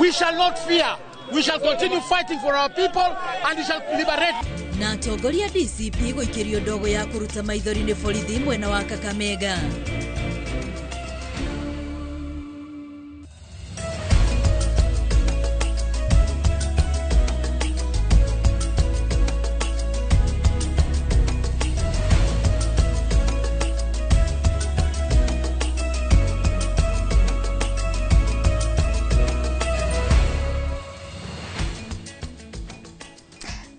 We shall not fear. We shall continue fighting for our people and we shall liberate. Na atongoria DCP guikirio ndogo ya kuruta maithori ni borithi mwena wa Kakamega.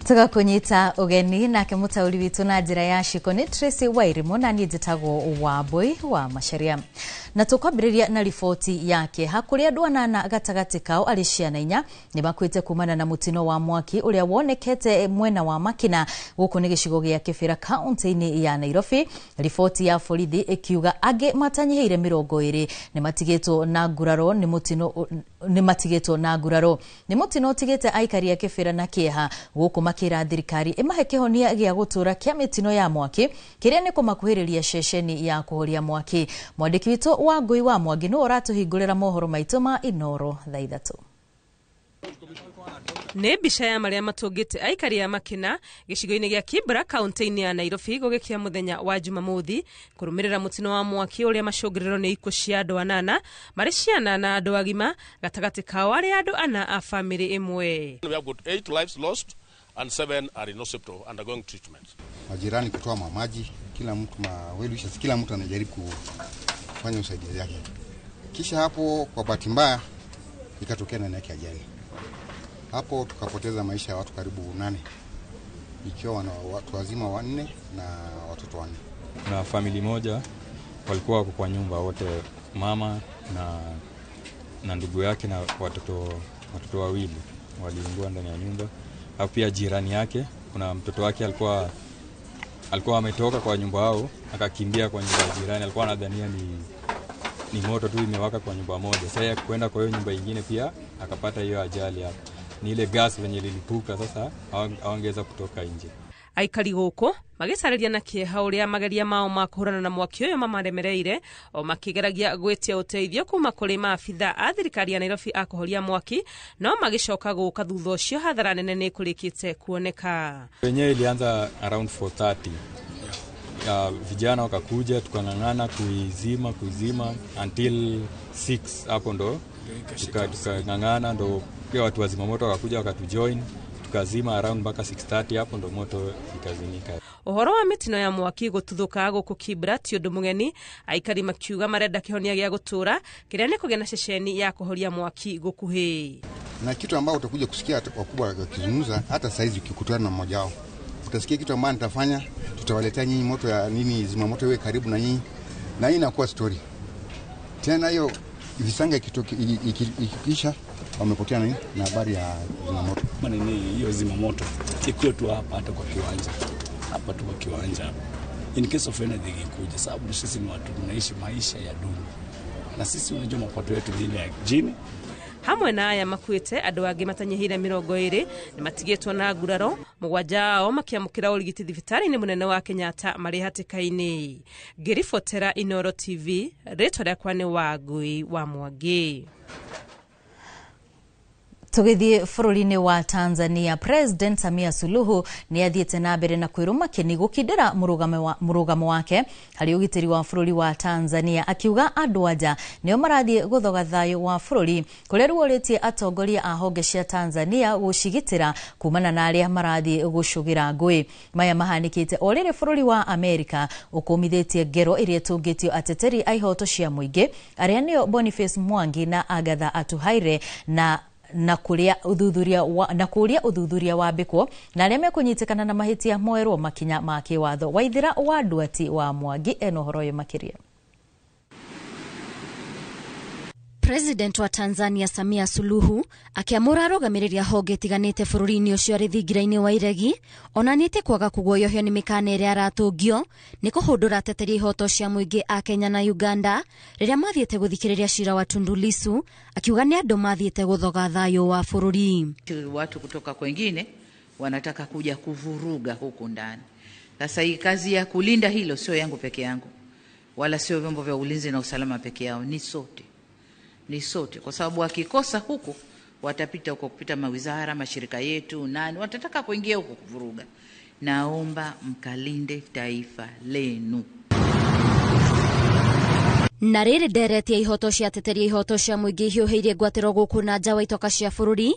Tuga kunyita ugeni nake mutauri witu na njira ya shiko ni Tracy Wairimu na njitagwo Wambui wa Macharia. Na tukwambiriria na ripoti yake hakuria ndwanana gatagati kao ari ciana inya ni bakwite kumana na mutino wa mwaki uria wonekete mwena wa Makina guku ni gicigo gia Kibera kaunti-ini ya Nairobi. Ripoti ya borithi ikiuga age matanyiheire 20 ni matigitwo na nguraro ni mutino utigite aikari ya Kibera na Kieha guku makira thirikari imahe kihonia gia gutura kia mitino ya mwaki kiria ni kumakuhiriria ceceni ya kuhoria mwaki. Mwandiki witu wa Ngui wa Mwangi no uratuhingurira mohoro maitu ma Inoro thaa 3. Nĩ mbica ya maria matungite aikari ya Makina gicigo-ini gia Kibera kaunti-ini ya Nairobi gugikia muthenya wa Jumamothi kurumirira mutino wa mwaki uria macungiriro ni ikuo cia andu 8 mari ciana na andu agima gatagati kao ari andu 4 a family imwe. We have got 8 lives lost and 7 are in hospital undergoing treatment. Majirani kutoa maji, kila mtu kila mtu anajaribu kufanya usaidizi wake. Kisha hapo kwa bahati mbaya ikatokea ndani yake ajali. Hapo tukapoteza maisha ya watu karibu 8. Ikiwa na watu wazima 4 na watoto 4. Na family moja walikuwa wako kwa nyumba wote, mama na ndugu yake na watoto 2 waliungua ndani ya nyumba. Hapo pia jirani yake kuna mtoto wake alikuwa ametoka kwa nyumba yao akakimbia kwa nyumba ya jirani, alikuwa anadhania ni moto tu imewaka kwa nyumba moja. Sasa kwenda kwa hiyo nyumba nyingine pia akapata hiyo ajali hapo. Ni ile gas venye lilipuka, sasa hawangeweza kutoka nje. Aikari guku magicariria na kieha uria mageria mao makuhurana na mwaki uyu mamaremereire o makigeragia gwitia uteithio kuma kuri maabitha a thirikari ya Nairobi a kuhoria mwaki, no magicoka guka thutha ucio hathara nene ni kurikite kuoneka. Wenyewe ilianza around 4:30. Vijana wakakuja tukangangana kuizima until 6 hapo ndo tukangangana, ndo pia watu wa zimamoto wakakuja wakatujoin tukazima around mpaka 6:30 hapo ndo moto ikazimika. Uhoro wa mitino ya mwaki gututhuka guku Kibera ti undu mugeni, aikari makiuga marenda kihonia gia gutura kiria ni kugena ceceni ya kuhoria mwaki gukuhi. Na kitu ambao utakuja kusikia wakubwa wakizungumza hata saizi ukikutana na mmoja wao utasikia kitu ambao nitafanya, tutawaletea nyinyi moto ya nini, zimamoto iwe karibu na nyinyi, na hii inakuwa story tena. Hiyo visanga ikikisha wamepotea na habari ya zimamoto. Maneno hiyo zimamoto iko tu hata kwa kiwanja hapa tu kwa kiwanja. In case of anything ikuja, sababu sisi ni watu tunaishi maisha ya dunia, na sisi unajua mapato yetu ni ile ya jini. Hamwe na aya makwite andu angi matanyihire 20 ni matigitwo na nguraro, mugwajao makiamukira urigiti thibitari-ini munene wa Kenyatta mari hatikaini. Ngiribotera Inoro TV, ritwa riakwa ni Wangui wa Mwangi. Tugithie bururi-ini wa Tanzania, President Samia Suluhu ni athiete na mbere na kwiruma kini gukindira murugamo wake hari ugitiri wa bururi wa Tanzania, akiuga andu anja nio marathie guthoga thayo wa bururi kuria ruoritie atongoria a honge cia Tanzania gucigitira kumana na aria marathie gucugira ngui. Maya mahanikite orire bururi wa Amerika ukumithitie ngero iria tungitio ateteri a ihoto cia muingi aria nio Boniface Mwangi na Agatha Atuhaire na kuria uthuthuria wa biko na aria mekunyitikana na mahitia moerwo makinya ma kiwatho. Waithira wa Nduati wa Mwangi eno horoyo makiria. President wa Tanzania Samia Suluhu akiamura arũgamĩrĩria honge tiganĩte bũrũri-inĩ ũcio arĩ thingira-inĩ wa iregi, onanĩte kwaga kũguoyohio nĩ mĩkana ĩrĩa aratũngio nĩ kũhũndũra ateteri ihoto cia mũingĩ a Kenya na Uganda rĩrĩa mathiĩte gũthikĩrĩria cira wa Tundu Lissu, akiuga nĩ andũ mathiĩte gũthoga thayũ wa bũrũri. Watu kutoka kwengine wanataka kuja kuvuruga huku ndani. Sasa hii kazi ya kulinda hilo sio yangu peke yangu, wala sio vyombo vya ulinzi na usalama peke yao, ni sote, kwa sababu akikosa huku watapita huko kupita mawizara, mashirika yetu, nani watataka kuingia huko kuvuruga. Naomba mkalinde taifa lenu. Na rĩrĩ nderetie ihoto cia ateteri ihoto cia mũingĩ hiũhĩirie ngwatĩro gũkũ na nja wa itoka cia bũrũri,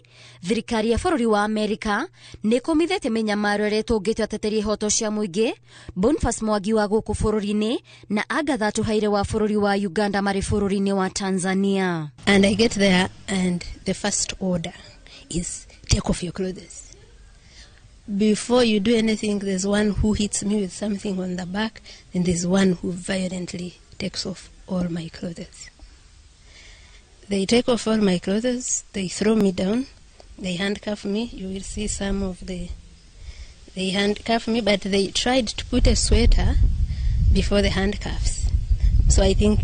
thirikari ya bũrũri wa Amerika nĩ kũmithĩte mĩnyamaro ĩrĩa ĩtũngĩtio ateteri ihoto cia mũingĩ, Boniface Mwangi wa gũkũ bũrũri-inĩ na Agatha Atuhaire wa bũrũri wa Uganda marĩ bũrũri-inĩ wa Tanzania. And I get there and the first order is take off your clothes. Before you do anything, there's one who hits me with something on the back, and there's one who violently takes off all my clothes. They take off all my clothes, they throw me down, they handcuff me. You will see some of they handcuff me, but they tried to put a sweater before the handcuffs. So I think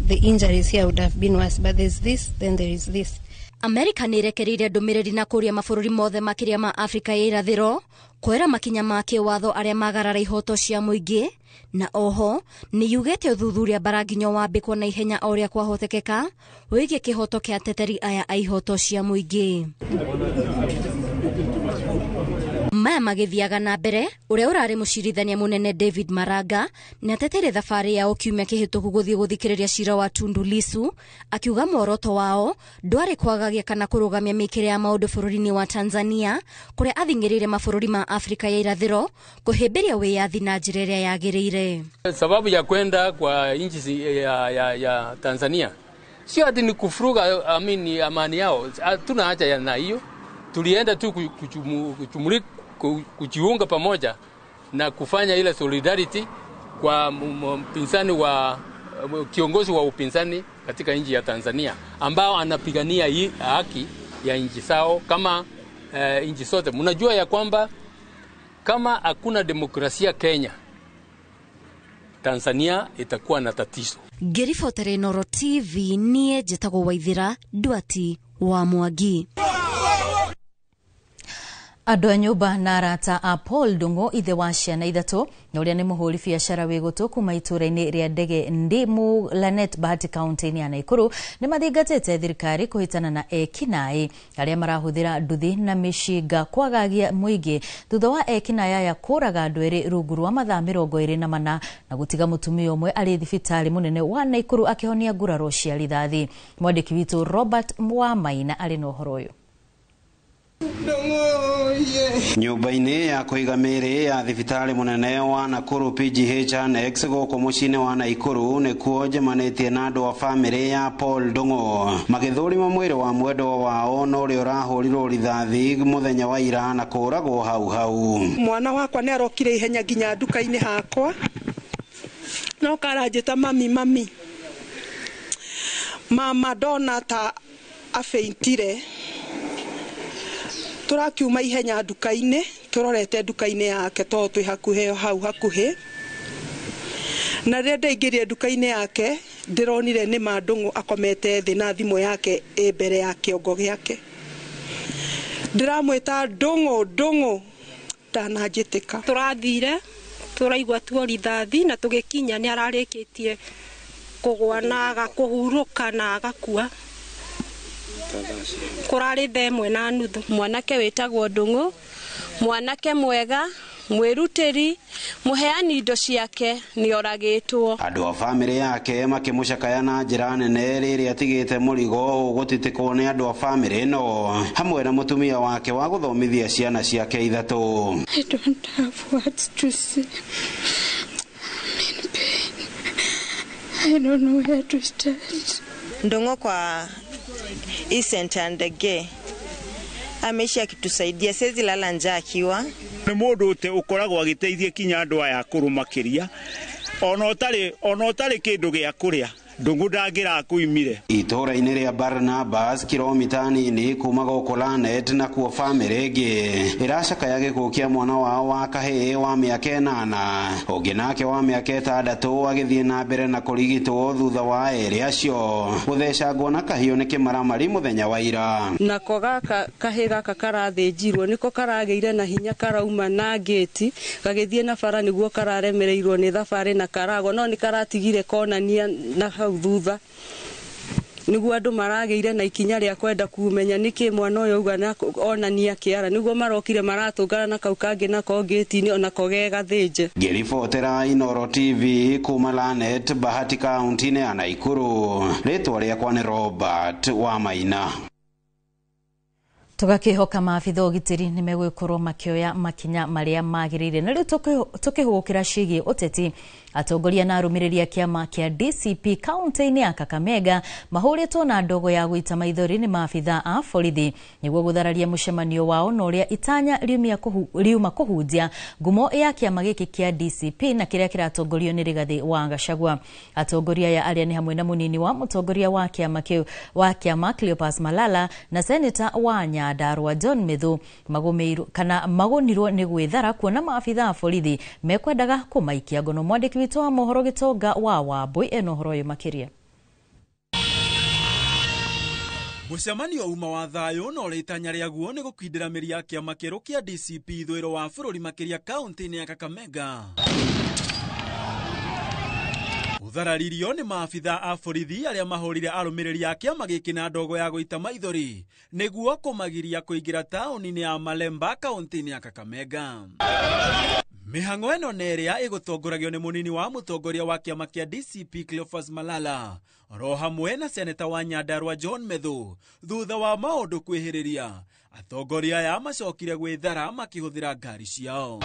the injuries here would have been worse, but there's this, then there is this. Amerika nĩ ĩrekereirie ndũmĩrĩri na kũria mabũrũri mothe makĩria ma Afrika ya irathĩro kwera makinya ma kĩwatho arĩa magarara ihoto cia mũingĩ, na oho nĩ yugĩte ũthuthuria baranginyo wambĩkwo na ihenya o ũrĩa kwahotekeka wĩgiĩ kĩhoto kĩa ateteri aya a ihoto cia mũingĩ. Maya magĩthiaga na mbere, ũrĩa ũrarĩ mũcirithania mũnene David Maraga nĩ ateteire thabarĩ yao kiumia kĩhĩtũku gũthiĩ gũthikĩrĩria cira wa Tundu Lissu, akiuga muoroto wao ndwarĩ kwagagia kana kũrũgamia mĩkĩre ya maũndũ bũrũri-inĩ wa Tanzania, kũrĩa athingĩrĩire mabũrũri ma Afrika ya irathĩro kũhĩmbĩria wĩyathi na njĩra ĩrĩa yagĩrĩire. Sababu ya kwenda kwa nchi ya Tanzania sio ati ni kufuruga amani yao, hatuna haja na hiyo. Tulienda tu kujiunga pamoja na kufanya ile solidarity kwa mpinzani wa kiongozi wa upinzani katika nchi ya Tanzania ambao anapigania hii haki ya nchi sao kama nchi zote. Mnajua ya kwamba kama hakuna demokrasia Kenya, Tanzania itakuwa na tatizo. Ngĩribotera Noro TV niĩ njĩtagwo Waithira Duati wa Mwangi. Andũ a nyũmba na arata a Paul Ndung'u ithe wa ciana ithatũ na ũrĩa nĩ mũhũri biacara wĩ gũtũ kuma itũũra-inĩ rĩa ndege Ndimu Lanet Bahati kaunti-inĩ ya Naikuru nĩ mathingatĩte thirikari kũhĩtana na ekinaĩ arĩa marahũthĩra nduthi na mĩcinga kwagagia mũingĩ thutha wa ekinaĩ aya kũraga andũ erĩ rungu rwa mathaa 24 na gũtiga mũtumia ũmwe arĩ thibitarĩ mũnene wa Naikuru akĩhonia nguraro cia rithathi. Mwandĩki witũ Robert Mwamaina arĩ na ũhoro ũyũ. Nyũmba-inĩ ya kũiga mĩĩrĩ ya thibitarĩ mũnene wa Nakuru PGH Annex gũkũ mũciĩ-inĩ wa Naikuru nĩkuo njemanĩtie na andũ a bamĩrĩ ya Paul Ndung'u magĩthũrima mwĩrĩ wa mwendwa wao na ũrĩa ũrahũrirwo rithathi mũthenya wa ira na kũragwo hau. Mwana wakwa nĩ arokire ihenya nginya nduka-inĩ hakwa no karanjĩta mami mama ndona ta afeintire. Turakiuma ihenya nduka-inĩ turorete nduka-inĩ yake to twĩ hakuhĩ hau hakuhĩ na rĩrĩa ndaingĩrire nduka-inĩ yake ndironire nĩ ma Ndung'u akomete thĩ na thimũ yake mbere ya kĩongo gĩake. Ndiramwĩta Ndung'u ndananjĩtĩka. Turathire turaigua tuo rithathi na tũgĩkinya nĩ ararĩkĩtie kũgwa na agakũhurũka na agakua. Kurari themwe na nuthu. Mwanake wetagwo Ndung'u, mwanake mwega, mwiruteri, muheani indo ciake ni oragitwo. Andũ a bamĩrĩ yake makĩmũcakaya na njĩra nene rĩrĩa atigĩte mũrigo gũtitikwo nĩ andũ a bamĩrĩ ĩno hamwe na mũtumia wake wa gũthomithia ciana ciake ithatũ. I don't have words to say. I'm in pain. I don't know where to start. Ndung'u kwa Isent and Ndege amesha kitusaidia sezi lala njaa akiwa ni mundu te ukoragwo agiteithia kinya andu aya akuru makiria ona utari kindu gya kuria Ndung'u ndangira kuimire. Itũũra-inĩ rĩa Barnabas kilomita nini kuma gũkũ Lanet na kuo bamĩrĩ ĩngĩ ĩracakaya gĩkuũ kĩa mwana wao wa kahĩĩ wa mĩaka 8 ũngĩ nake wa mĩaka 6 agĩthiĩ na mbere na kũrigitwo thutha wa erĩ acio gũthecangwo na kahiũ nĩ kĩmaramari mũthenya wa ira. Nako gaka kahĩĩ gaka karathĩnjirwo nĩko karagĩire na hinya karauma na ngĩti gagĩthiĩ na bara nĩguo kararemereirwo nĩ thabarĩ na karagwo no nĩ karatigire konania na thutha niguo andu marageire na ikinya ria kwenda kumenya niki mwana uyu uga na onania kiara niguo marokire maratungana na kau kangi na kongitini ona kogega thinje. Ngiribotera Inooro TV kuma Lanet, Bahati County ya Naikuru. Ritwa riakwa ni Robert Wamaina. Tugakihoka maabitha ugitiri ni megwikorwo makioya makinya maria magirire na riu tukihugukira cigi uteti atongoria na arumiriria kiama kia DCP kaunti-ini ya Kakamega mahuritwo na ndogo ya guita maithori ni maabitha a borithi niguo guthararia mucemanio wao na uria itanya riuma kuhunjia ngumo ya kiama giki kia DCP na kiria kiratongorio ni Rigathi wa Gachagua. Atongoria ya aria ni hamwe na munini wa mutongoria wa kiama kiu wa kiama Cleopas Malala na Senator wa Nyandarua John Methu magonirwo ni gwithara kuona maabitha a borithi mekwendaga kumaikia ngono. Mwandiki witu wa mohoro Gitonga wa Wambui eno horo yo makiria. Mucemanio uma wa thayo no ritanya riaguo ni gukwindira miri ya kiama kieru kia DCP ithwiro wa bururi makiria kaunti-ini ya Kakamega. Uthararirio ni maabitha a borithi aria mahorire arumiriri ya kiama giki na ndogo ya guita maithori niguo kumagiria kuingira tauni-ini ya Malemba kaunti-ini ya Kakamega. Mihango eno neria igutongoragio ni munini wa mutongoria wa kiama kia DCP Cleophas Malala ro hamwe na Senator wa Nyandarua John Methu thutha wa maundu kwihiriria atongoria ya macokire gwithara makihuthira ngari ciao.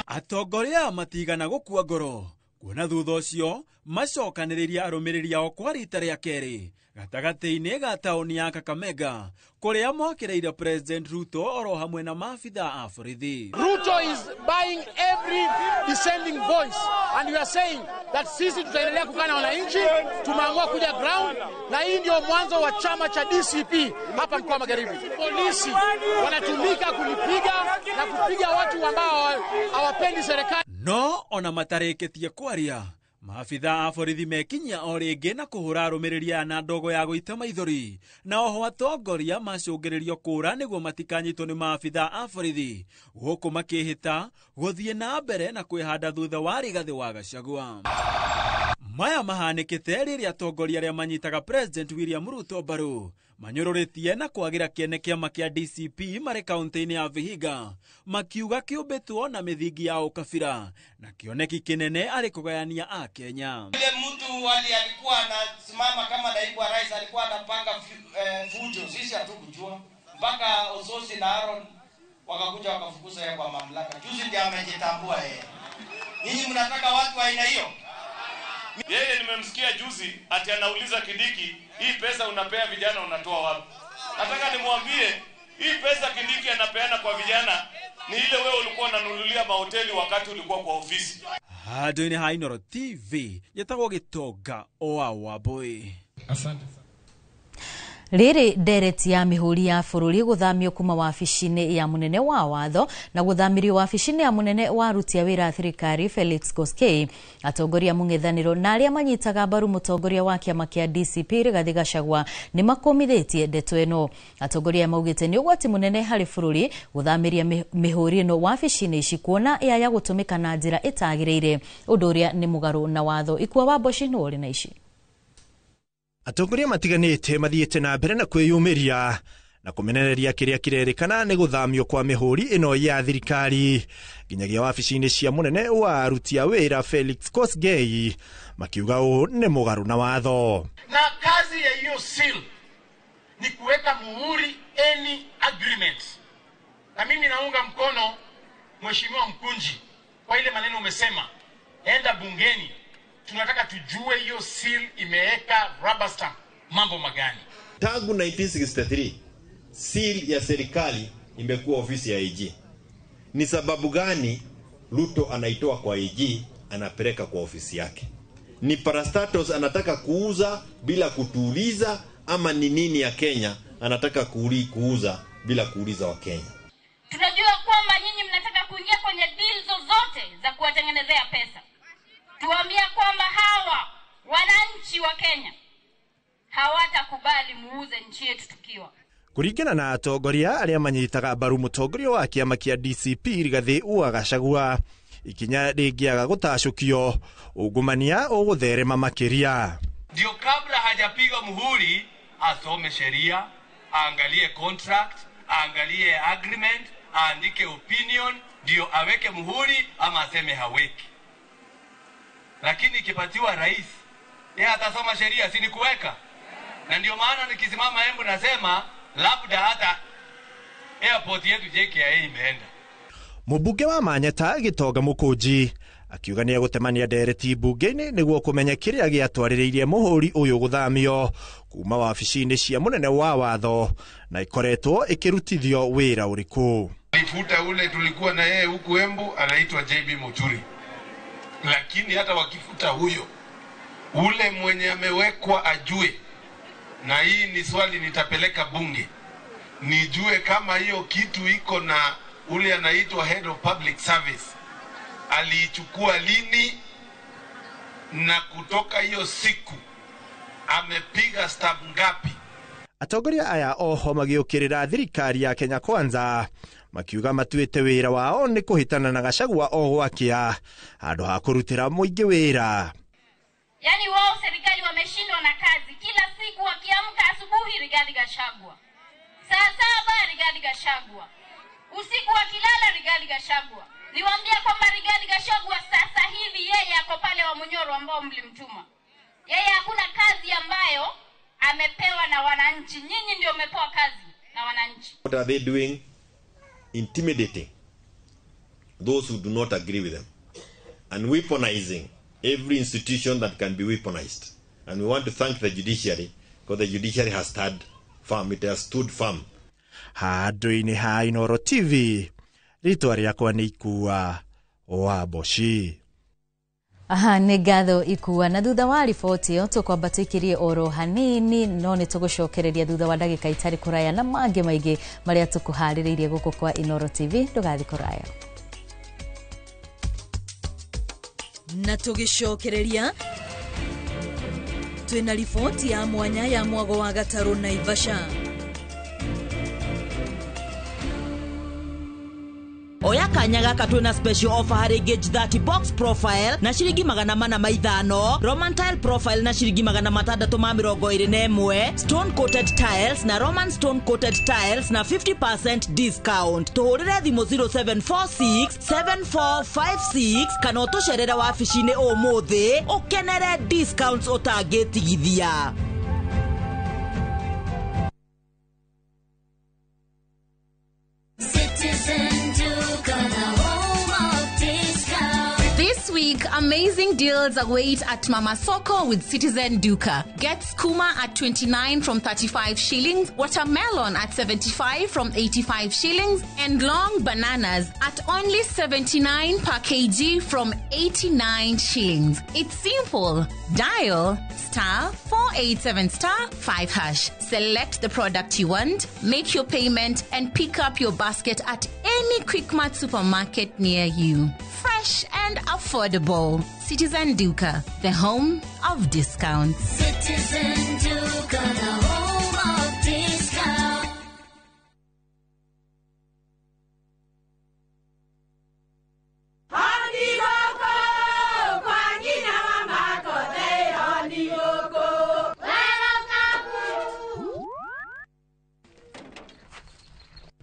Atongoria matigana gukua ngoro kuona thutha ucio macokaniriria arumiriri ao kwa rita ria keri gatagati-ini ga tauni ya Kakamega kuria mokireire President Ruto oro hamwe na maabitha a borithi. Ruto is buying every dissenting voice and we are saying that sisi tutaendelea kukaa na wananchi, tumeamua kuja ground na hii ndio mwanzo wa chama cha DCP hapa mkoa Magharibi. Polisi wanatumika kulipiga na kupiga watu ambao hawapendi serikali. No ona matareketie kwaria maabitha a borithi mekinyia o ringi na kuhura arumiriria na ndogo ya guita maithori na oho atongoria macungiririo kura niguo matikanyitwo ni maabitha a borithi guku makihita guthie na mbere na kwihanda thutha wa Rigathi wa Gachagua. Maya mahanikite riria atongoria aria manyitaga President William Ruto mbaru manyururitie na kwagira kiene kiama kia DCP mari kaunti-ini ya Vihiga makiuga kiumbitwo na mithingi ya ukabira na kioneki kinene ari kugayania a Kenya. Ile mtu alikuwa anasimama kama naibu wa rais alikuwa anapanga fujo, sisi hatukujua mpaka Ososi na Aaron wakakuja wakafukuza yeye kwa mamlaka. Juzi ndiye amejitambua yeye. Ninyi mnataka watu wa aina hiyo? Yeye nimemsikia juzi ati anauliza Kindiki, hii pesa unapea vijana unatoa wapi? Nataka nimwambie hii pesa Kindiki anapeana kwa vijana ni ile wewe ulikuwa unanunulia mahoteli wakati ulikuwa kwa ofisi. Hadini ha Inooro TV yetagwo Gitonga wa Wambui. Asante. Riri ndereti ya mihuri ya bururi guthamio kuma wabici-ini ya munene wa watho na guthamirio wabici-ini ya munene wa aruti a wira thirikari Felix Koskei. Atongoria mung'ethaniro na aria manyitaga mbaru mutongoria wa kiama kia DCP Rigathi Gachagua ni makomithitie ndeto ino. Atongoria maugite ni ugwati munene hari bururi guthamiria mihuri ino wabici-ini ici kuona yaya gutumika na njira itagiriire undu uria ni mugaru na watho. Ikua wa Boshi ni wori na ici. Atongoria matiganite mathiete na mbere na kwiyumiria na kumenereria kiria kirerikana ni guthamio kwa mihuri ino ya thirikari nginyagia wabici-ini cia munene wa aruti a wira Felix Koskei makiuga ni mugaru na watho. Na kazi ya hiyo seal ni kuweka muhuri any agreement. Na mimi naunga mkono Mheshimiwa Mkunji kwa ile maneno umesema, enda bungeni. Tunataka tujue hiyo seal imeweka rubber stamp mambo magani. Tangu 1963 seal ya serikali imekuwa ofisi ya IG. Ni sababu gani Ruto anaitoa kwa IG anapeleka kwa ofisi yake? Ni parastatos anataka kuuza bila kutuuliza ama ni nini ya Kenya anataka kuuza bila kuuliza wa Kenya? Tunajua kwamba nyinyi mnataka kuingia kwenye deal zozote za kuwatengenezea pesa. Tuambia kwamba hawa wananchi wa Kenya hawatakubali muuze nchi yetu tukiwa. Kuringana na atongoria aria manyitaga mbaru mutongoria wa kiama kia DCP Rigathi wa Gachagua ikinya rĩngĩaga gũtacũkio ungumania ũgũtherema makĩria. Ndio kabla hajapiga muhuri asome sheria, aangalie contract, aangalie agreement, aandike opinion, ndio aweke muhuri ama aseme haweki. Lakini ikipatiwa rais, yeye atasoma sheria, si ni kuweka? Na ndio maana nikisimama Embu nasema labda hata airport yetu JKIA imeenda. Mũmbunge wa Manyata Gĩtonga Mũkũnji akiuga nĩ egũtemania ndereti mbunge-inĩ nĩguo kũmenya kĩrĩa gĩatwarĩrĩirie mũhũri ũyũ gũthamio kuma wabici-inĩ cia mũnene wa watho na ikoretwo ĩkĩrutithio wĩra ũrĩkũ. Alifuta ule tulikuwa na yeye huku Embu anaitwa JB Muturi. Lakini hata wakifuta huyo, ule mwenye amewekwa ajue, na hii ni swali nitapeleka bunge, nijue kama hiyo kitu iko na ule anaitwa Head of Public Service aliichukua lini, na kutoka hiyo siku amepiga stamp ngapi. Atongoria aya oho magĩũkĩrĩra thirikari ya Kenya Kwanza makiuga matuĩte wĩra wao nĩ kũhĩtana na Gachagua o gwakĩa handũ ha kũrutĩra mũingĩ wĩra. Yaani wao serikali wameshindwa na kazi. Kila siku wakiamka asubuhi Rigathi Gachagua, saa 7 Rigathi Gachagua, usiku wakilala Rigathi Gachagua. Niwaambia kwamba Rigathi Gachagua sasa hivi yeye ako pale wa Munyoro ambao mlimtuma. Yeye hakuna kazi ambayo amepewa na wananchi. Nyinyi ndio mmepewa kazi na wananchi. What are they doing? Intimidating those who do not agree with them and weaponizing every institution that can be weaponized. And we want to thank the judiciary because the judiciary has stood firm. It has stood firm. Handũ-inĩ ha Inooro TV, rĩtwa rĩakwa nĩ Ikua wa Boshi. Nĩ ngatho Ikua, na thutha wa riboti ĩyo tũkwambatĩkĩrie oro hanini, no nĩ tũgũcokereria thutha wa ndagĩka itarĩ kũraya na mangĩ maingĩ marĩa tũkũharĩrĩirie gũkũ kwa Inooro TV. Ndũgathiĩ kũraya. Na tũgĩcokereria twĩna riboti ya mwanya ya mwago wa Gatarũ Naivasha. Oya kanya gaka twina special offer hari gauge 30 box profile na shiringi 450, Roman tile profile na shiringi 621, stone coated tiles na Roman stone coated tiles na 50% discount. Tuhurire thimo 0746 7456 kana utusherere wabici-inĩ ũmũthĩ ukenere discounts ũtangĩtigithia. This week, amazing deals await at Mama Soko with Citizen Duka. Get skooma at 29 from 35 shillings, watermelon at 75 from 85 shillings, and long bananas at only 79 per kg from 89 shillings. It's simple. Dial *487*5#. Select the product you want, make your payment, and pick up your basket at any Quickmart supermarket near you. Fresh and affordable. Citizen Duka, the home of discounts. Citizen Duka, the home of discounts.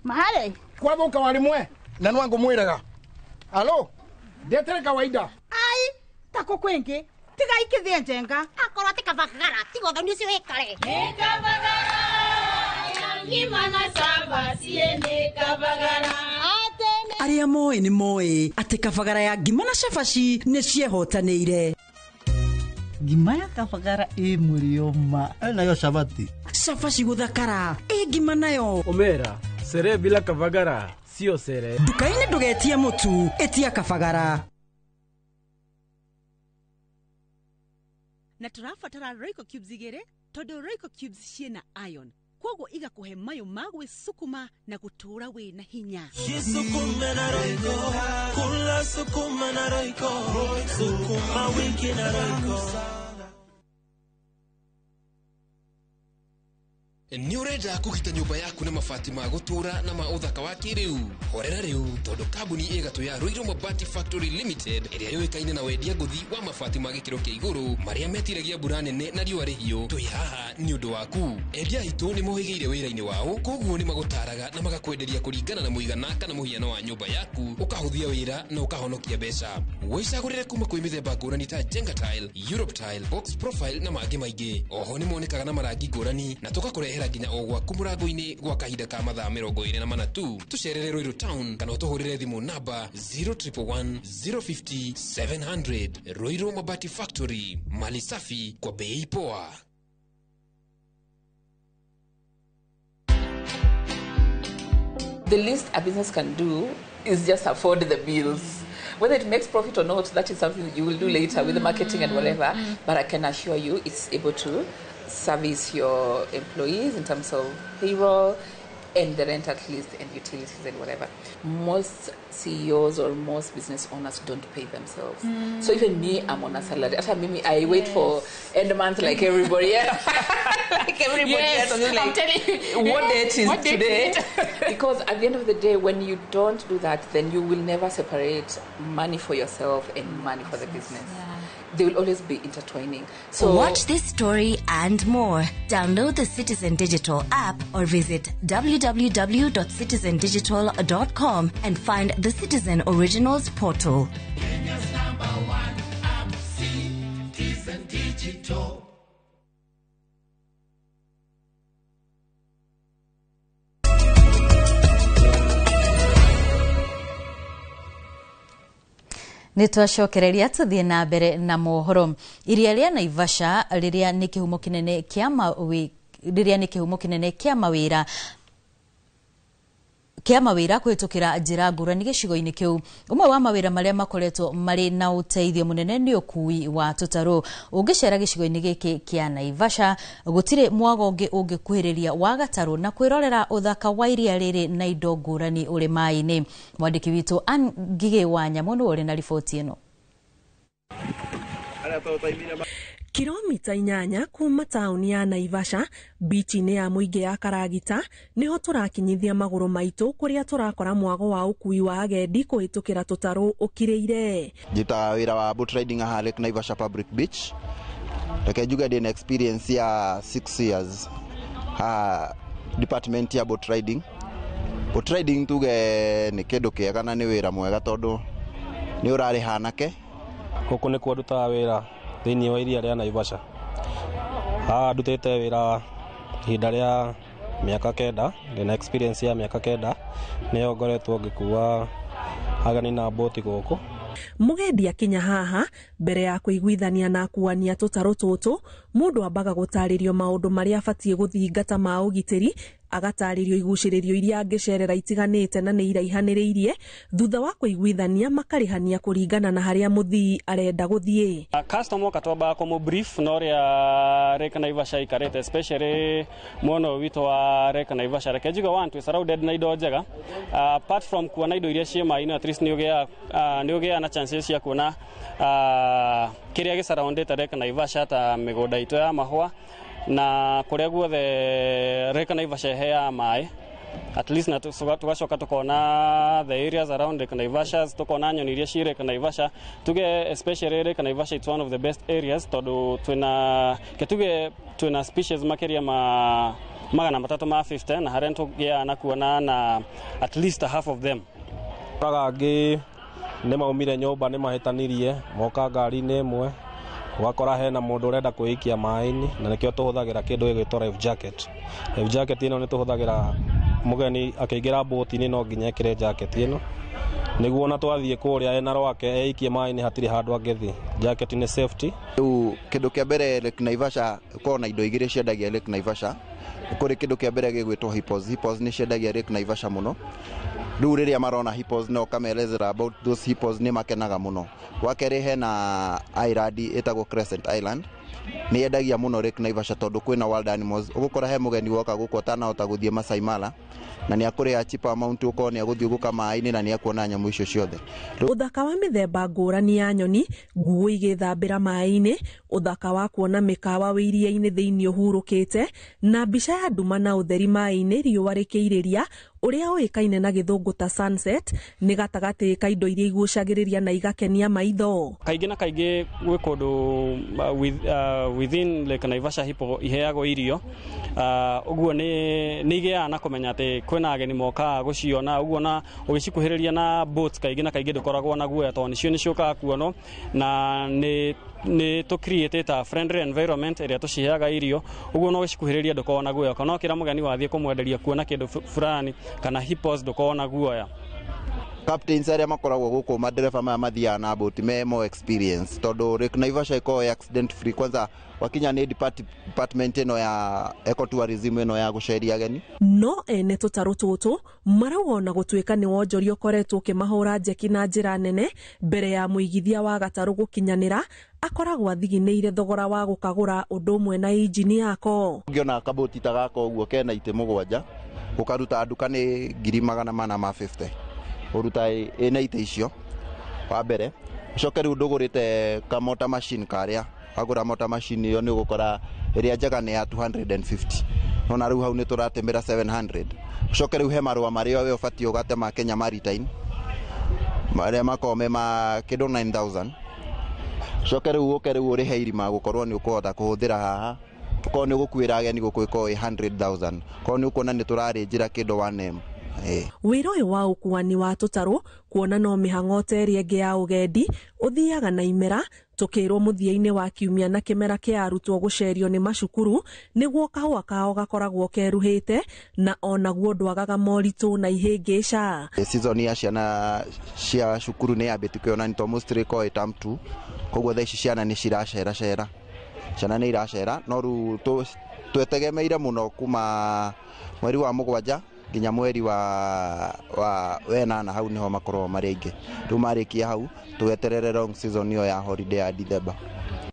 Mahale kwa boka walimwe na nwangu mwiraga. Alo, ndetere kawaida. Ai, tako kwengi tiga ikithie njenga akorwo tikavagara tigo thoni ucio wikare nikavagara ngima na saba sie nikavagara Aria moe ni moe ati kabagara ya ngima na cabaci nĩ ciehotanĩire. Ngima ya kabagara mulioma nayo sabati Cabaci guthakara ngima nayo Omera sere bila kabagara sio sere. Nduka-inĩ ndũgetie mũtu etia kabagara. Na tũrabatara Royco Cubes igĩrĩ tondũ Royco Cubes ciĩna iron, kwoguo igakuhe mayo ma gwĩsukuma na gũtũra wĩna hinya. Sukuma na Royco, kula sukuma na Royco, sukuma wiki na Royco. Ni urenda kugita nyumba yaku na mabati ma gutura na ma uthaka wa kiriu. Horera riu tondu kambuni igatu ya Ruiru Mabati Factory Limited iria yoikaine na wendia nguthi wa mabati ma gikiro kia iguru maria metiragia mbura nene na riua rihiu. Twi haha ni undu waku. Endia itu ni mohigeire wira-ini wao, koguo ni magutaraga na magakwenderia kuringana na muigana kana muhiano wa nyumba yaku, ukahuthia wira na ukahonokia mbeca. Wicagurire kuma kwi mithemba ngurani ta Jenga Tile, Europe Tile, Box Profile na mangi maingi. Oho ni monekaga na marangi ngurani na tugakurehera nginya o gwaku murango-ini gwa kahinda ka mathaa 24 tu. Tucerere Ruiru Town kana utuhurire thimu namba 0111 050 700. Ruiru Mabati Factory, mali safi kwa bei poa. The least a business can do is just afford the bills. Whether it makes profit or not, that is something that you will do later with the marketing and whatever. But I can assure you it's able to service your employees in terms of payroll and the rent at least and utilities and whatever. Most CEOs or most business owners don't pay themselves. So even me, I'm on a salary. After me, I wait for end month like everybody else. Like everybody else. I'm like, telling you, what date is today? Because at the end of the day, when you don't do that, then you will never separate money for yourself and money for the business. They will always be intertwining. So watch this story and more. Download the Citizen Digital app or visit www.citizendigital.com and find the Citizen Originals portal. Kenya's #1 app, Citizen Digital. Nitwacokereria tuthie na mbere na mohoro. Iria ria Naivasha riria ni kihumo kinene kia mawira kia mawira kwitukira njira ngurani gicigo-ini kiu. Umwe wa mawira maria makoretwo mari na uteithio munene ni ukui wa tutaru. Ungicera gicigo-ini giki kia Naivasha gutire mwago ungi ungikuhiriria wa gataru na kwirorera uthaka wa iria riri na indo ngurani uri mai-ini. Mwandiki witu Ngige wa Nyamono uri na riboti ino. Kilomita 8 kuma tauni ya Naivasha, bichi-ini ya muingi ya Karagita, niho turakinyithia maguru maitu kuria turakora mwago wa ukui wa agendi kuhitukira tutaru ukiriire. Jita wira wa boat riding ha Lake Naivasha Public Beach. Reke juga den experience ya 6 years ha department ya boat riding. Boat riding tuge ni kindu kiega na ni wira mwega tondu ni urari hanake. Guku ni kuo ndutaga wira thiini wa iria ria Naivasha. Ndutite wira ihinda ria miaka 9, ndina experience ya miaka 9, niyo ngoretwo ngikua agani na boti guku. Mugendi akinya haha mbere ya kuiguithania na kuania tutaru tutu, mundu ambaga gutaririo maundu maria abatie guthingata ma ugitiri, agataririo iguciririo iria angicerera itiganite na ni iraihaniriirie. Thutha wa kuiguithania makarihania kuringana na haria muthii arenda guthie. Customer katwamba ko brief no ria Lake Naivasha ikarete, especially mwono wito wa Lake Naivasha. Reke njuge one is surrounded na indo njega. Apart from kuona indo iria cie mai-ini, at least ni ugea na chances ya kuona kiria gi surrounded Lake Naivasha ta migunda itu ya mahua na kuria guothe Lake Naivasha hea mai. At least na tugacoka tukona the areas around Lake Naivasha, tukona nyoni iria ci Lake Naivasha. Tuge especially Lake Naivasha, it's one of the best areas tondu twina species makeria ma magana matatu ma 50 na haria tugia na kuona na at least half of them. Ragangi ni maumire nyumba ni mahitanirie moka ngari-ini imwe wakora hena mundu urenda kuikia mai-ini na nikio tuhuthagira kindu gigwitwo life jacket. Life jacket ino ni tuhuthagira mugeni akiingira boat-ini no nginya ekire jacket ino niguo na twathie kuria ena rwake eikie mai-ini hatiri handu angithi. Jacket ni safety. Kindu kia mbere Lake Naivasha ko na indo igire ciendagia Lake Naivasha. Kuri kindu kia mbere gigwitwo hippos. Hippos ni ciendagia Lake Naivasha muno. Riu riria marona hippos no kamerezera about those hippos ni makenaga muno. Wakeri hena island etagwo Crescent Island. nĩ endagia mũno Lake Naivasha tondũ kwĩna wild animals. Ũgũkora he mũgeni woka gũkũ atanahota gũthiĩ Masai Mara na nĩ akũrĩha cheaper amount ũkorwo nĩ agũthiĩ gũka maĩ-inĩ na nĩ akuona nyamũ icio ciothe. Ũthaka wa mĩthemba ngũrani ya nyoni, nguo igĩthambĩra maĩ-inĩ, ũthaka wa kuona mĩkawa wĩ iria-inĩ thĩinĩ ũhurũkĩte, na mbica ya nduma na ũtheri maĩ-inĩ riũa rĩkĩirĩria, ũrĩa ũĩkaine na gĩthũngũ ta sunset, nĩ gatagatĩ ka indo iria igucagĩrĩria na igakenia maitho. Kaingĩ na kaingĩ gwĩ kũndũ within Lake Naivasha hipo iheagwo irio, ũguo nĩ igĩaga na kũmenya atĩ kwĩna ageni mokaga gũciona, ũguo na ũgĩcikuhĩrĩria na boats kaingĩ na kaingĩ ndũkoragwo na guoya tondũ nĩcio nĩciũkaga kuonwo, na nĩ to create a friendly environment ĩrĩa tũciheaga irio, ũguo no gĩcikuhĩrĩria ndũkoragwo na guoya, kana kĩra mũgeni wathiĩ kũmwenderia kuona kĩndũ fulani kana hippos ndũkoragwo na guoya. Captains arĩa makoragwo gũkũ, madereba maya mathiaga na boat me more experience tondũ Lake Naivasha ĩkoragwo accident free. Kwanza wakinya nĩ department ĩno ya ecotourism ĩno ya gũceria ageni. No ene tũtarũ tũtũ marauga ona gũtuĩka nĩ wonjoria ũkoretwo ũkĩmahũra njeki na njĩra nene mbere ya mũigithia wa gatarũ gũkinyanĩra, akoragwo athiginĩire thogora wa gũkagũra ũndũ ũmwe na injini yako. Ũngĩona kaboti ta gaka ũguo kena itĩ mũgwanja, ũkaruta nduka nĩ 450. Uruta ena ite icio wa mbere, ucoke rĩu ndũgũrĩte ka motor machine karĩa, agũra motor machine iyo nĩ ũgũkora ĩrĩa njega nĩ ya 250, nona rĩu hau nĩ tũratembera 700. Ucoke rĩu he marũa marĩa we ũbatiĩ ũgate ma Kenya Maritime marĩa makome ma kĩndũ 9000. Ucoke rĩu ũke rĩu ũrĩhe irima gũkorwo nĩ ũkũhota kũhũthĩra haha, korwo nĩ ũgũkuĩra ageni gũkũ ĩkorwo 100,000, korwo nĩ ũkuona nĩ tũrarĩnjĩra kĩndũ 1M. Wĩra ũyũ wa ũkuani wa tũtarũ kuona no mĩhang'o ta ĩrĩa ĩngĩ ya ũgendi ũthiaga na imera, tũkĩrwo mũthia-inĩ wa kiumia na kĩmera kĩa arutwo gũcerio nĩ macukuru nĩguo kahũa kao gakoragwo keruhĩte, na onaguo ndwagaga moritũ na ihĩngĩca. Season ya ciana cia cukuru nĩ yambĩtie kwĩona nĩ mostly ko term 2, koguo thaa ici ciana nĩ ciracera, ciana nĩ iracera, no rĩu twetegemeire mũno kuma mweri wa mũgwanja nginya mweri wa wenana, hau niho makorwo marĩ aingĩ. Rĩu marĩkia hau tweterere long season iyo ya holiday ya December.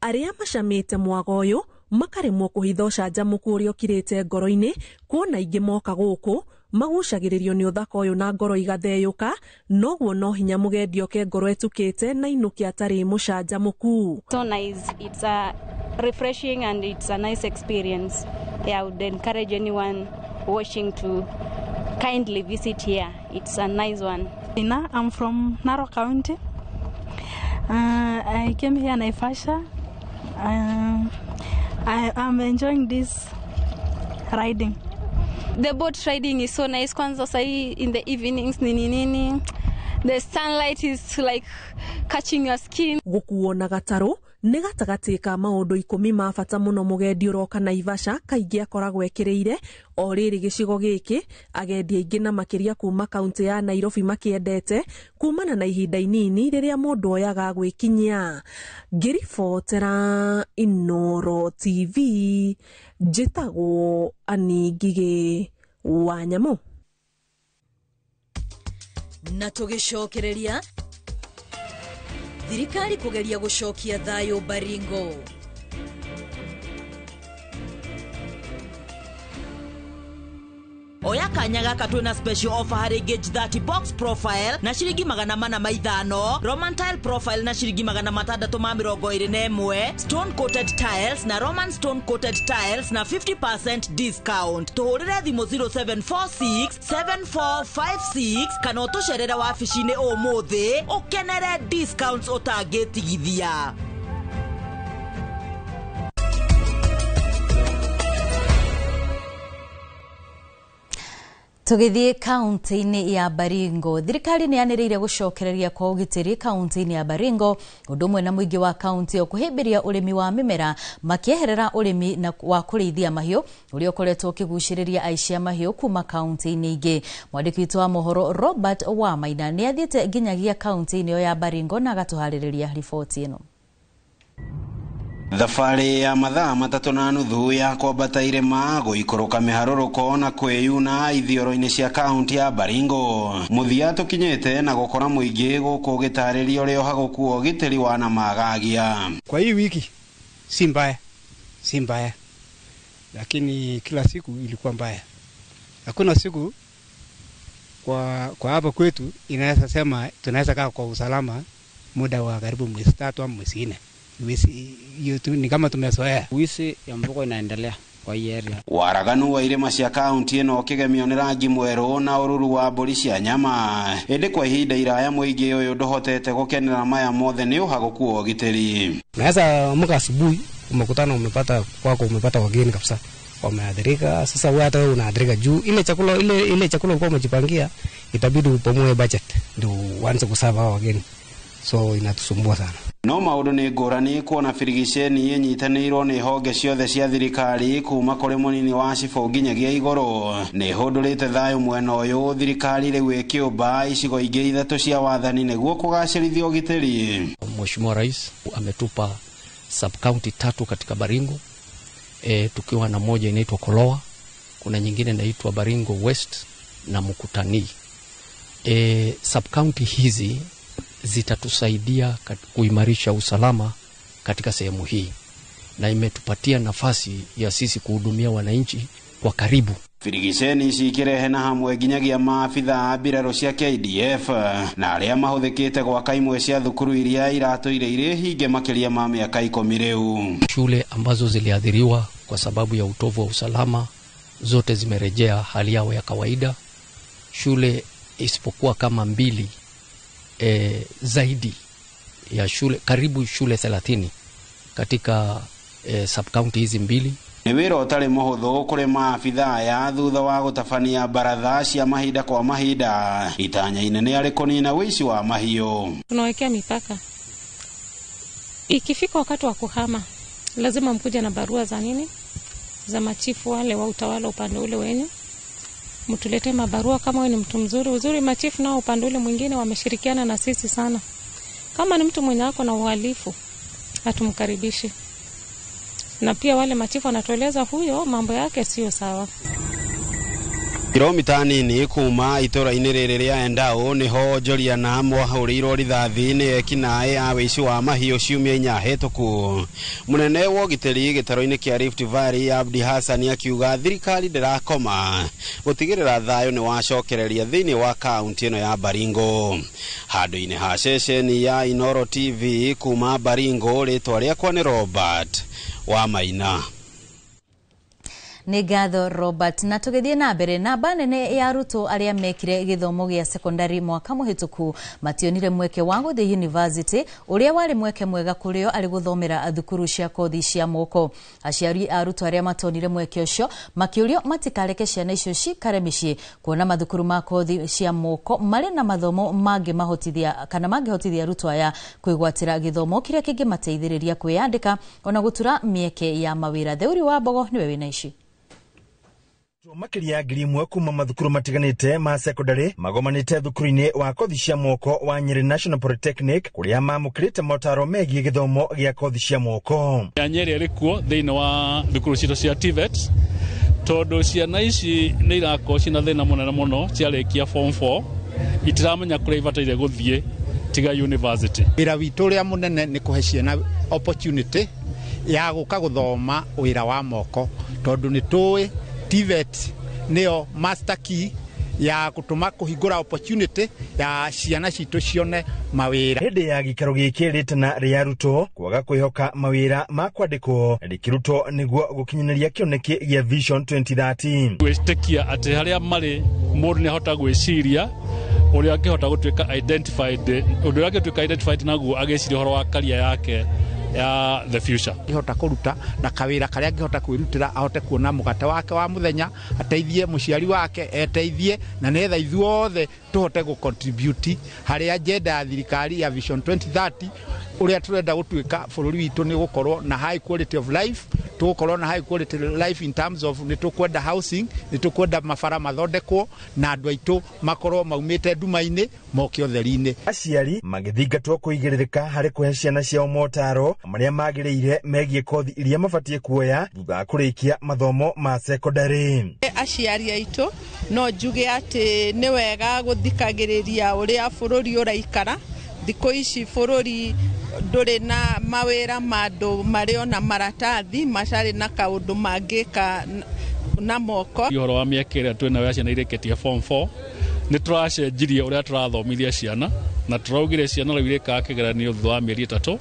Arĩa macamĩte mwago ũyũ makaremwo kũhitha ũcanjamũku ũrĩa ũkirĩte ngoro-inĩ, kuona ingĩ moka gũkũ magucagĩrĩrio nĩ ũthaka ũyũ na ngoro igatheyũka, noguo no hinya mũgendi oke ngoro etukĩte na inũki atarĩ mũcanjamũku. So nice, it's a refreshing and it's a nice experience. I would encourage anyone wishing to kindly visit here. It's a nice one. I'm from Narok County. I came here in Naivasha. I'm enjoying this riding. The boat riding is so nice. Kwanza sahi in the evenings nini. The sunlight is like catching your skin. Gũkuona gatarũ nĩ gatagatĩ ka maũndũ 10 ma bata mũno mũgendi ũroka Naivasha kaingĩ akoragwo ekĩrĩire. O rĩrĩ gĩcigo gĩkĩ agendi aingĩ na makĩria kuma kaunti ya Nairobi makĩendete kumana na ihinda inini rĩrĩa mũndũ oyaga gwĩkinyia. Ngĩribotera Inooro TV, njĩtagwo Ani Ngigĩ wa Nyamũ. Na tũgĩcokereria, thirikari kũgeria gũcokia thayũ Baringo. Oya kanya gaka twina special offer harĩ gauge 30 box profile na ciringi 450, Roman tile profile na ciringi 621, stone coated tiles na Roman stone coated tiles na 50% discount. Tuhũrĩre thimũ 0746 7456 kana ũtũcerere wabici-inĩ ũmũthĩ ũkenere discounts ũtangĩtigithia. Tũgĩthiĩ kaunti-inĩ ya Baringo, thirikari nĩ yanĩrĩire gũcokereria kwa ũgitĩri kaunti-inĩ ya Baringo, ũndũ ũmwe na mũingĩ wa kaunti ĩyo kũhĩmbĩria ũrĩmi wa mĩmera, makĩeherera ũrĩmi wa kũrĩithia mahiũ ũrĩa ũkoretwo ũkĩgucĩrĩria aici a mahiũ kuma kaunti-inĩ ingĩ. Mwandĩki witũ wa mohoro Robert Wamaina nĩ athiĩte nginyagia kaunti-inĩ ĩyo ya Baringo na agatũharĩrĩria riboti ĩno. Thabarĩ ya mathaa 3.5 ya kwambata irĩma gũikũrũka mĩharũrũko na kwĩyuna ithioro-inĩ cia kaunti ya Baringo. Mũthia tũkinyĩte na gũkora mũingĩ gũkũ gĩtarĩrio ũrĩa ũhagũku ũgitĩri wa Namagagia. Kwa hii wiki si mbaya, si mbaya, lakini kila siku ilikuwa mbaya. Hakuna siku kwa hapa kwetu inaweza sema tunaweza kaa kwa usalama muda wa karibu mwezi 3 au mwezi 4. Hiyo tu ni kama tumezoea. Wizi ya mbogo inaendelea kwa hii area. Waraganu wa irema cia kaunti eno kigemio ni rangi mweru na ururu wa mburi cia nyama. Ende kwa ihinda iraya muingi uyu ndohotete gukenera maya mothe ni uhaguku wa giteri. Unaweza amka asubuhi umekutana umepata wageni kabisa wameathirika. Sasa wewe hata unaathirika juu ile chakula ulikuwa umejipangia itabidi upomoe budget ndio uanze kusava wageni, so inatusumbua sana. No maundu ni ngurani kuona firigiceni inyitanirwo ni honge ciothe cia thirikari kuma kuri munini wa cibo nginyagia iguru. Ni hundurite thayo mwena uyu thirikari riu ikiumba icigo ingi 3 cia wathani niguo kugacirithia ugiteri. Mheshimiwa Rais ametupa sub county 3 katika Baringo, tukiwa na moja inaitwa Kolowa, kuna nyingine inaitwa Baringo West na Mukutani. Sub county hizi zitatusaidia kuimarisha usalama katika sehemu hii na imetupatia nafasi ya sisi kuhudumia wananchi kwa karibu. Firigiceni cikirehe na hamwe nginyagia maafitha mbiraro cia KDF na aria mahuthikite gwaka imwe cia thukuru iria iratoire iri hinge makiria ma miaka 10 riu. Shule ambazo ziliathiriwa kwa sababu ya utovu wa usalama zote zimerejea hali yao ya kawaida. Shule isipokuwa kama 2 zaidi ya shule, karibu shule 30 katika sub county hizi 2. Ni wira utari muhuthu kuri maafitha ya thutha wa gutabania baratha cia mahinda kwa mahinda itanya inene ari kunina wici wa mahiu. Tunawekea mipaka. Ikifika wakati wa kuhama lazima mkuje na barua za za machifu wale wa utawala upande ule wenyu. Mtulete mabarua kama wewe ni mtu mzuri. Machifu nao upande ule mwingine wameshirikiana na sisi sana. Kama ni mtu mwenye ako na uhalifu hatumkaribishi. Na pia wale machifu wanatueleza huyo mambo yake sio sawa. Kilomita nini kuma itora-ini riri ria Endau niho Joria na mwahuriro rithathi ni ekinae a wici wa mahiu ciumia 4 hituku. Munene wa giteri gitaro-ini kia Rift Valley Abdi Hassan akiuga thirikari ndirakoma gutigirira thayo ni wacokereria thiini wa kaunti ino ya Baringo. Handu-ini ha ceceni ya Inoro TV kuma Baringo ritwa riakwa ni Robert wa Maina. Nĩ ngatho Robert, na tũgĩthiĩ na mbere namba nene ya arutwo arĩa mekire gĩthomo gĩa secondary mwaka mũhĩtũku mationire mweke wa gũthiĩ university ũrĩa warĩ mweke mwega kũrĩ o arĩ gũthomera thukuru cia kothi cia moko. Aciari a arutwo arĩa matonire mweke ũcio makĩũrio matikareke ciana icio cikare mĩciĩ kuona mathukuru ma kothi cia moko marĩ na mathomo mangĩhotithia arutwo aya kwĩgwatĩra gĩthomo kĩrĩa kĩngĩmateithĩrĩria kwĩyandĩka ona gũtura mĩeke ya mawĩra. Theuri wa Mbogo nĩwe wĩna ici. Makiria ngiri imwe kuma mathukuru matiganite ma secondary magomanite thukuru-ini wa kothi cia moko wa Nyeri National Polytechnic kuria mamukirite motaro megie githomo gia kothi cia moko. Nyeri erikuo thiini wa thukuru cito cia TVET tondu ciana ici ni irako cina thina munene muno ciarikia form 4 itiramenya kuria ibataire guthie tiga university. Wira witu uria munene ni kuhe ciana opportunity ya guka guthoma wira wa moko tondu ni tuwi TVET neo master key ya kutuma kuhingura opportunity ya ciana citu cione mawira. Hĩndĩ ya gĩkaro gĩkĩ rĩtana rĩa arutwo kwaga kwĩhoka mawĩra ma kwandĩkwo rĩkĩrutwo nĩguo gũkinyanĩria kĩoneki gĩa Vision 2030. Gwĩtĩkia atĩ harĩa marĩ mũndũ nĩahota gwĩciria ũrĩa angĩhota gũtuĩka identified naguo agĩciria ũhoro wa career yake ya the future. Ihota kuruta na kawira karia ngihota kwirutira ahote kuona mugate wake wa muthenya ateithie muciari wake eteithie na netha ithuothe tuhote gu contribute hari agenda ya thirikari ya Vision 2030 uria turenda gutuika bururi witu ni gukorwo na high quality of life, tugukorwo na high quality life in terms of ni tukwenda housing, ni tukwenda mafara mathondekwo na andu aitu makorwo maumite nduma-ini moke otheri-ini. Aciari magithingatwo kuigĩrĩrĩka hari kuhe ciana ciao motaro maria magĩrĩire megie kothi iria mabatie kuoya thutha wa kũrĩkia mathomo ma secondary. Aciari aitu no njuge ati ni wega guthikagĩrĩria uria bururi uraikara. Thikũ ici bururi ndũrĩ na mawĩra mandũ marĩ ona maratathi matarĩ na kaũndũ mangĩka na moko. Ihoro wa mĩaka ĩrĩa twĩ nayo ciana irĩkĩtie form 4 nĩ tũracenjirie ũrĩa tũrathomithia ciana na tũraugire ciana rĩu irĩkaga kĩgeranio thutha wa mĩeri 3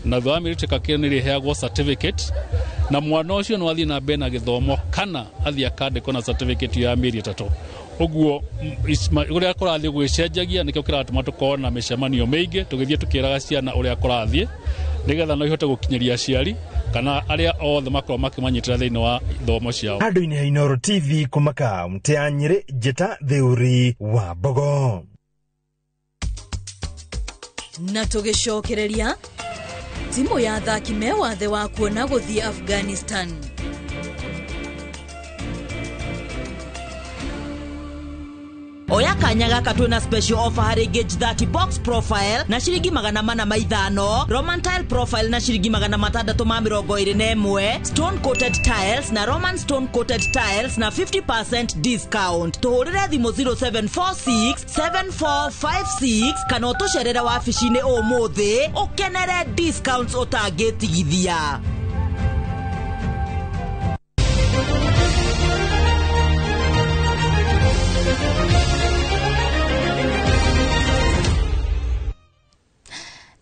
na thutha wa mĩeri 3 nĩ ĩrĩheagwo certificate na mwana ũcio no athiĩ na mbere na gĩthomo kana athiĩ akandĩkwo na certificate ya mĩeri 3. Ũguo ũrĩa kũrathiĩ gwĩcenjagia nĩkĩo kĩratũma tũkorwo na mĩcemanio mĩingĩ tũgĩthiĩ tũkĩraga ciana ũrĩa kũrathiĩ nĩgetha no ihote gũkinyĩria aciari kana arĩa othe makorwo makĩmanyitĩra thĩinĩ wa ithomo ciao. Handũ-inĩ ha Inooro TV kuma kaũntĩ ya Nyĩrĩ, Njeta Thĩũri wa Mbogo. Na tũgĩcokereria timu ya athaki me wathe wa kuona gũthiĩ Afghanistan. Oya kanya gaka twina special offer harĩ Gauge 30 box profile na ciringi 450, Roman tile profile na ciringi 621, stone coated tiles na Roman stone coated tiles na 50% discount. Tuhurire thimo 0746 7456 kana utucerera wabici-inĩ ũmũthĩ ukenere discounts utangĩtigithia.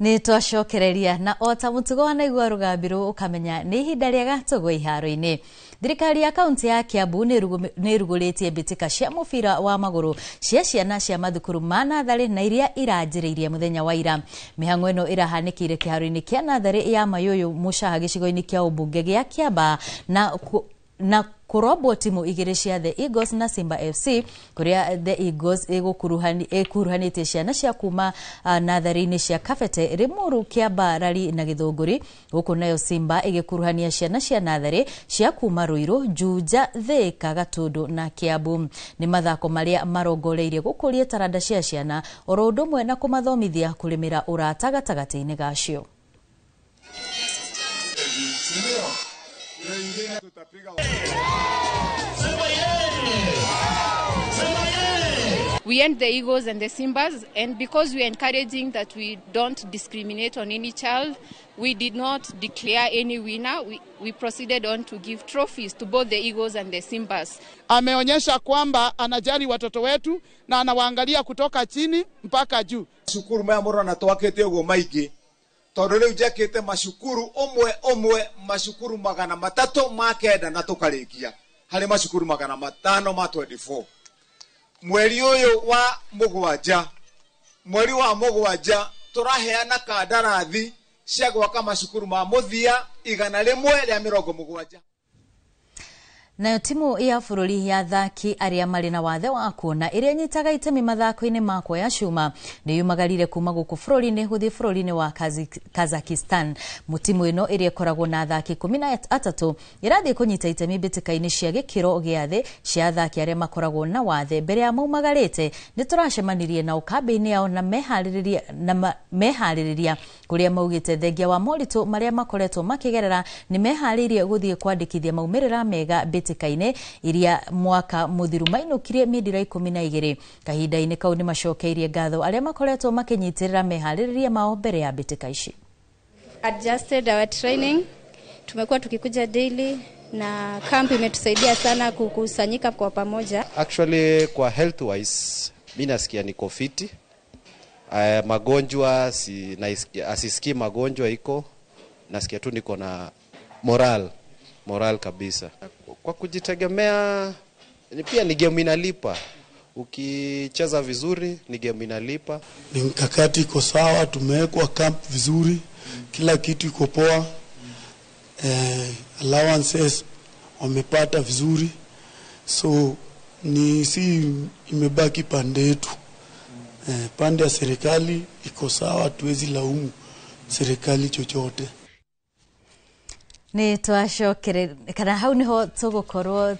Nĩ twacokereria na ota mũtugo wa naigua rũgambirũ ukamenya nĩ ihinda rĩega tũgwe iharo-inĩ. Thirikari ya kaunti ya Kiambu nĩ rugũrĩtie mbĩtĩka cia mũbira wa magũrũ cia ciana cia mathukuru ma natharĩ na iria iranjĩrĩirie mũthenya wa ira. Mĩhang'o ĩno ĩrahanĩkĩire kĩharo-inĩ kĩa natharĩ ya Mayũyũ Mũcaha gĩcigo-inĩ kĩa ũmbunge gĩa Kiamba na kurobwo timu igĩrĩ cia The Eagles na Simba FC kuria The Eagles ĩkuruhanĩtie ciana cia kuma natharĩ-inĩ cia Kabete, Rimuru, Kiamba, Rari na Gĩthũngũri, gũkũ nayo Simba ĩgĩkuruhania ciana cia natharĩ cia kuma Ruiru, Juja, Thĩka, Gatũndũ na Kiambu. Nĩ mathako marĩa marongoreirie gũkũria taranda cia ciana oro ũndũ ũmwe na kũmathomithia kũrĩmĩra ũrata gatagatĩ-inĩ gacio. We end the Eagles and the Simbas, and because we are encouraging that we don't discriminate on any child, we did not declare any winner. We proceeded on to give trophies to both the Eagles and the Simbas. Ameonyesha kwamba anajali watoto wetu na anawaangalia kutoka chini mpaka juu. Shukuru maya moro na twakete ugo maigi. Tondu riu jakete mashukuru omwe mashukuru 300 makenda na tukarikia. Hari mashukuru 500 ma 24. Mweri uyu wa mugwanja turaheana kandarathi cia gwaka mashukuru ma muthia 170. Nayo timu ya bũrũri ya athaki arĩa marĩ na wathe wa kuona ĩrĩa nyitaga itemi mathako-inĩ ma kuoya cuma nĩ yumagarire kuma gũkũ bũrũri-inĩ gũthiĩ bũrũri-inĩ wa Kazakhstan. Timu ĩno ĩrĩa ĩkoragwo na athaki 13 ĩrathiĩ kũnyita itemi mbĩtĩka-inĩ cia gĩkĩro gĩa thĩ cia athaki arĩa makoragwo na wathe. Mbere ya maumagarĩte nĩ tũracemanirie nao kambĩ-inĩ yao na meharĩrĩria kũrĩa maugĩte thengia wa moritũ marĩa makoretwo makĩgerera nĩ meharĩirie gũthiĩ kwandĩkithia maumĩrĩra mega mbĩtĩka-inĩ iria mwaka mũthiru mainũkirie mĩthira 12. Kahinda-inĩ kau nĩ macokeirie ngatho arĩa makoretwo makĩnyitĩrĩra meharĩrĩria mao mbere ya mbĩtĩka ici. Adjusted our training, tumekuwa tukikuja daily na camp imetusaidia sana kukusanyika kwa pamoja. Actually kwa health wise mimi nasikia niko fiti. Magonjwa asisikii magonjwa iko, nasikia tu niko na moral kabisa. Kwa kujitegemea pia ni game inalipa. Ukicheza vizuri ni game inalipa. Ni mkakati iko sawa, tumewekwa camp vizuri, kila kitu iko poa. Allowances wamepata vizuri. So ni si imebaki pande yetu. Pande ya serikali iko sawa, tuwezi laumu serikali chochote. Ni twacokere kana hau niho tugukorwo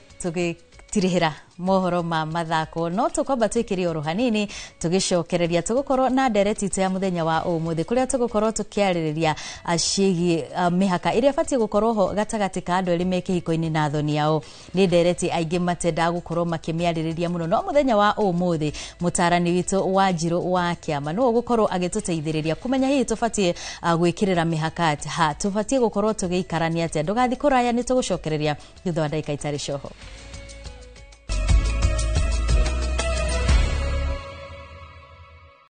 gutirihira mohoro ma mathako no tukwamba twikiri oro hanini tugicokereria tugukorwo na ndereti ya muthenya wa umuthi kuria tugukorwo tukiaririria ashigi mihaka iria fatie gukorwo ho gatagati ka andu eri mekihiko-ini na thoni yao ni ndereti aingi matenda gukorwo makimiaririria muno no muthenya wa umuthi mutarani witu wa Njiro wa Kiama no gukorwo agituteithiriria kumenya hihi tufatie gwikirira mihaka ha tufatie gukorwo tugiikarania atia ndugathi kuraya ni tugucokereria thutha wa ndagika itari coho.